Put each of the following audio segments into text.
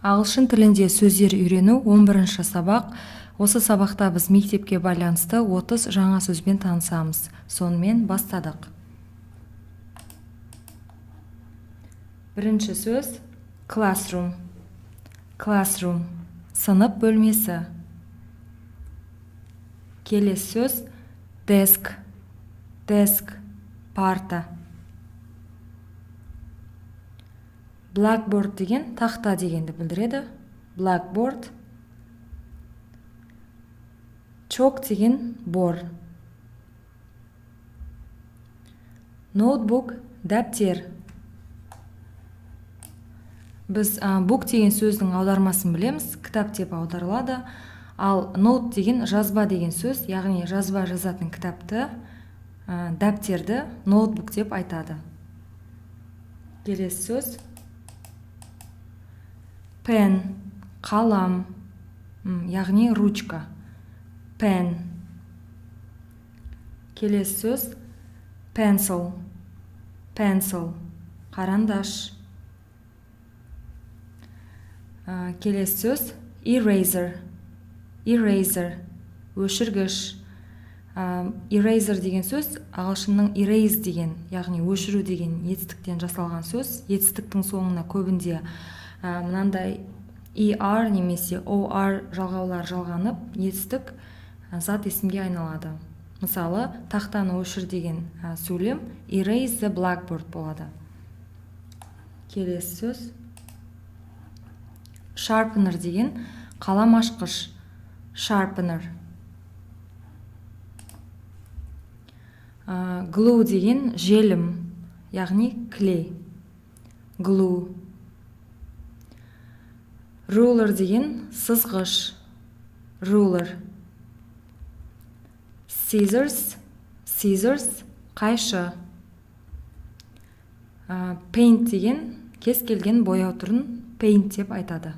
Ағылшын тілінде сөздер үйрену 11-ші сабақ. Осы сабақта біз мектепке байланысты 30 жаңа сөзбен танысамыз. Сонымен бастадық. Бірінші сөз classroom. Classroom. Сынып бөлмесі. Келесі сөз desk. Desk. Парта. Blackboard деген тақта дегенді білдіреді. Blackboard. Chalk деген бор. Notebook дәптер. Біз book деген сөздің аудармасын білеміз, кітап деп аударылады. Ал note деген жазба деген сөз, яғни жазба жазатын кітапты, дәптерді notebook деп айтады. Келесі сөз pen, қалам, яғни ручка. Pen. Келесі сөз pencil. Pencil. Қарандаш. Келесі сөз eraser. Eraser. Өшіргіш. Eraser деген сөз ағылшынның erase деген, яғни өшіру деген етістіктен жасалған сөз. Етістіктің соңына көбінде мынандай ER немесе OR жалғаулар жалғанып, етістік зат есімге айналады. Мысалы, тақтаны өшір деген сөйлем erase the blackboard болады. Келесі сөз sharpener деген қалам ашқыш. Sharpener. Glue деген желім, яғни клей. Glue. Ruler деген сызғыш. Ruler. Scissors. Scissors. Қайшы. Paint деген кез келген бояу түрін paint деп айтады.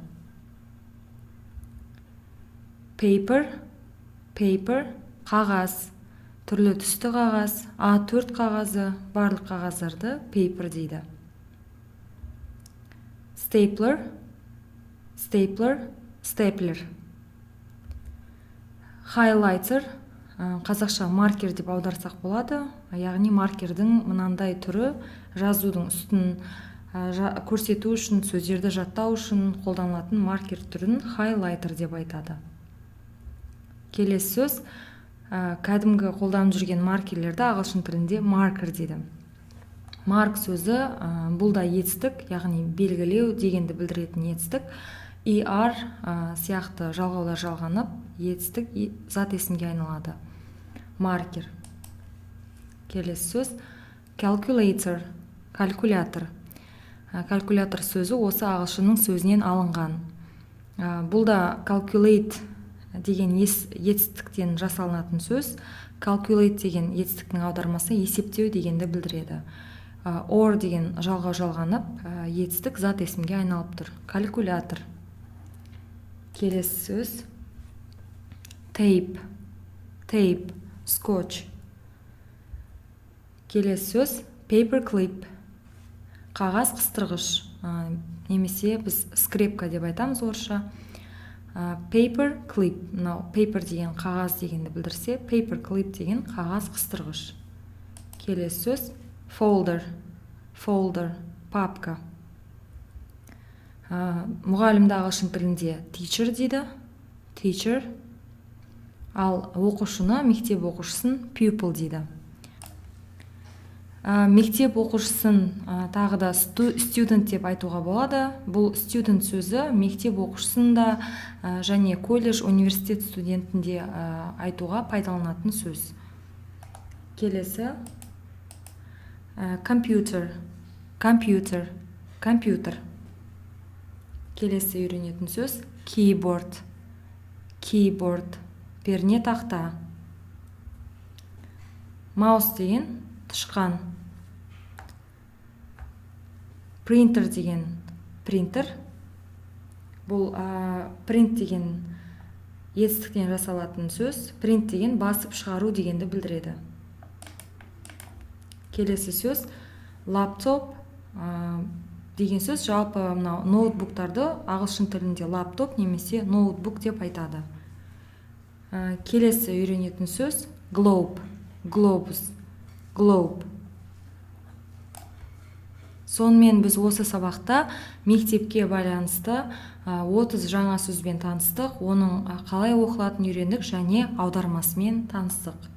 Paper. Paper. Қағаз. Түрлі түсті қағаз, A4 қағазы, барлық қағаздарды paper дейді. Stapler. Stapler. Stapler. Highlighter. Қазақша маркер деп аударсақ болады, яғни маркердің мынандай түрі жазудың үстін көрсету үшін, сөздерді жаттау үшін қолданылатын маркер түрін highlighter деп айтады. Келесі сөз кәдімгі қолданып жүрген маркерлерді ағылшын тілінде marker дейді. Mark сөзі бұл да етістік, яғни белгілеу дегенді білдіретін етістік. ER сияқты жалғаулар жалғанып, етістік зат есімге айналады. Маркер. Келесі сөз calculator. Калькулятор. Калькулятор сөзі осы ағылшынның сөзінен алынған. Бұл да calculate деген етістіктен жасалынатын сөз. Calculate деген етістіктің аудармасы есептеу дегенді білдіреді. Or деген жалғау жалғанып, етістік зат есімге айналып тұр. Калькулятор. Келесі сөз tape. Tape. Скотч. Келесі сөз paperclip. Қағаз қыстырғыш. Немесе біз скрепка деп айтамыз орысша. Paperclip. Paper деген қағаз дегенді білдірсе, paperclip деген қағаз қыстырғыш. Келесі сөз folder. Folder. Папка. Мұғалімді ағылшын тілінде teacher дейді. Teacher. Ал оқушыны, мектеп оқушысын pupil дейді. Мектеп оқушысын тағы да student деп айтуға болады. Бұл student сөзі мектеп оқушысында және колледж, университет студентінде айтуға пайдаланатын сөз. Келесі computer. Компьютер. Компьютер. Келесі үйренетін сөз keyboard. Keyboard. Перне тақта. Маус деген тышқан. Принтер деген принтер. Бұл print деген етістіктен жасалатын сөз. Print деген басып шығару дегенді білдіреді. Келесі сөз лаптоп. деген сөз жалпы мынау ноутбуктарды ағылшын тілінде лаптоп немесе ноутбук деп айтады. Келесі үйренетін сөз globe, globus, globe. Сонымен біз осы сабақта мектепке байланысты 30 жаңа сөзбен таныстық, оның қалай оқылатынын үйрендік және аудармасымен таныстық.